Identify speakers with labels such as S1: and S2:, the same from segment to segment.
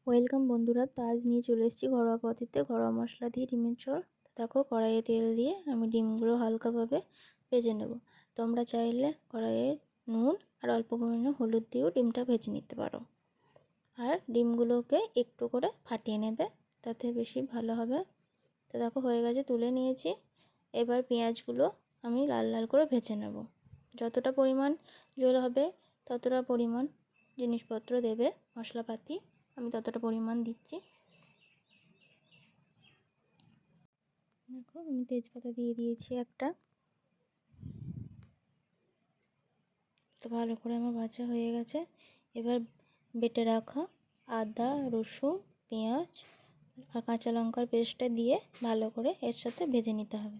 S1: Welcome বন্ধুরা। তো আজ নিয়ে চলে এসেছি ঘরোয়া পদ্ধতিতে ঘরোয়া মশলা দিয়ে ডিমের ঝোল। দেখো, কড়াইয়ে তেল দিয়ে আমি ডিমগুলো হালকাভাবে ভেজে নেব। তোমরা চাইলে কড়াইয়ে নুন আর অল্প পরিমাণে হলুদ দিয়েও ডিমটা ভেজে নিতে পারো। আর ডিমগুলোকে একটু করে ফাটিয়ে নেবে, তাতে বেশি ভালো হবে। তো দেখো, হয়ে গেছে, তুলে নিয়েছি। এবার পেঁয়াজগুলো আমি লাল লাল করে ভেজে নেব। যতটা পরিমাণ ঝোল হবে ততটা পরিমাণ জিনিসপত্র দেবে, মশলাপাতি আমি ততটা পরিমাণ দিচ্ছি। দেখো, আমি তেজপাতা দিয়ে দিয়েছি একটা। তো ভালো করে আমার ভাজা হয়ে গেছে। এবার বেটে রাখা আদা, রসুন, পেঁয়াজ আর কাঁচা লঙ্কার পেস্টটা দিয়ে ভালো করে এর সাথে ভেজে নিতে হবে,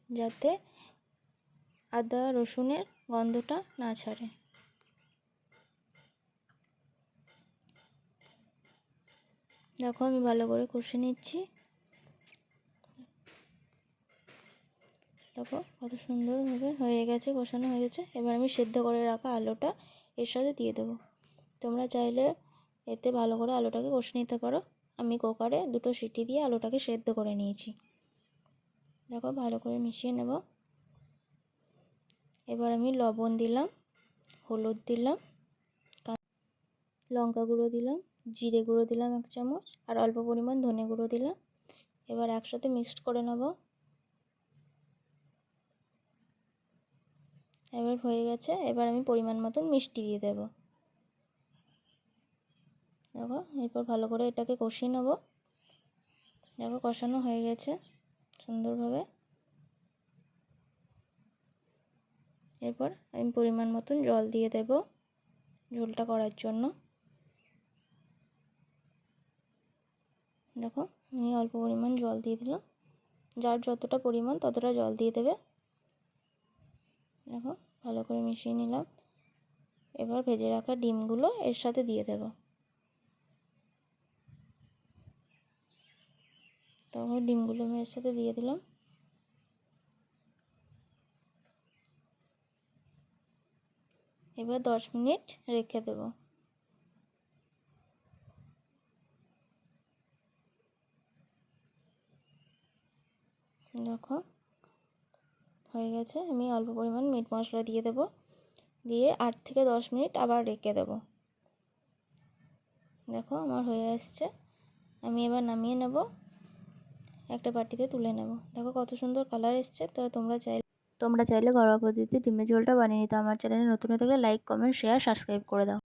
S1: যাতে আদা রসুনের গন্ধটা না ছাড়ে। দেখো, আমি ভালো করে কষে নিচ্ছি। দেখো কত সুন্দরভাবে হয়ে গেছে, কষানো হয়ে গেছে। এবার আমি সেদ্ধ করে রাখা আলুটা এর সাথে দিয়ে দেবো। তোমরা চাইলে এতে ভালো করে আলুটাকে কষে নিতে পারো। আমি কুকারে 2টো সিটি দিয়ে আলুটাকে সেদ্ধ করে নিয়েছি। দেখো, ভালো করে মিশিয়ে নেব। এবার আমি লবণ দিলাম, হলুদ দিলাম, লঙ্কা গুঁড়ো দিলাম, জিরে গুঁড়ো দিলাম 1 চামচ, আর অল্প পরিমাণ ধনে গুঁড়ো দিলাম। এবার একসাথে মিক্সড করে নেব। এবার হয়ে গেছে। এবার আমি পরিমাণ মতন মিষ্টি দিয়ে দেব। দেখো, এরপর ভালো করে এটাকে কষিয়ে নেব। দেখো, কষানো হয়ে গেছে সুন্দরভাবে। এরপর আমি পরিমাণ মতন জল দিয়ে দেব ঝোলটা করার জন্য। দেখো, আমি অল্প পরিমাণ জল দিয়ে দিলাম। যার যতটা পরিমাণ ততটা জল দিয়ে দেবে। দেখো, ভালো করে মিশিয়ে নিলাম। এবার ভেজে রাখা ডিমগুলো এর সাথে দিয়ে দেব। তখন ডিমগুলো আমি এর সাথে দিয়ে দিলাম। এবার 10 মিনিট রেখে দেব। দেখো, হয়ে গেছে। আমি অল্প পরিমাণ মিট মশলা দিয়ে দেব, দিয়ে 8 থেকে 10 মিনিট আবার রেখে দেব। দেখো, আমার হয়ে আসছে। আমি এবার নামিয়ে নেব, একটা বাটিতে তুলে নেব। দেখো কত সুন্দর কালার এসছে। তো তোমরা চাইলে ঘরোয়া পদ্ধতিতে ডিমের ঝোলটা বানিয়ে নিতে। আমার চ্যানেলে নতুন হয়ে থাকলে লাইক, কমেন্ট, শেয়ার, সাবস্ক্রাইব করে দাও।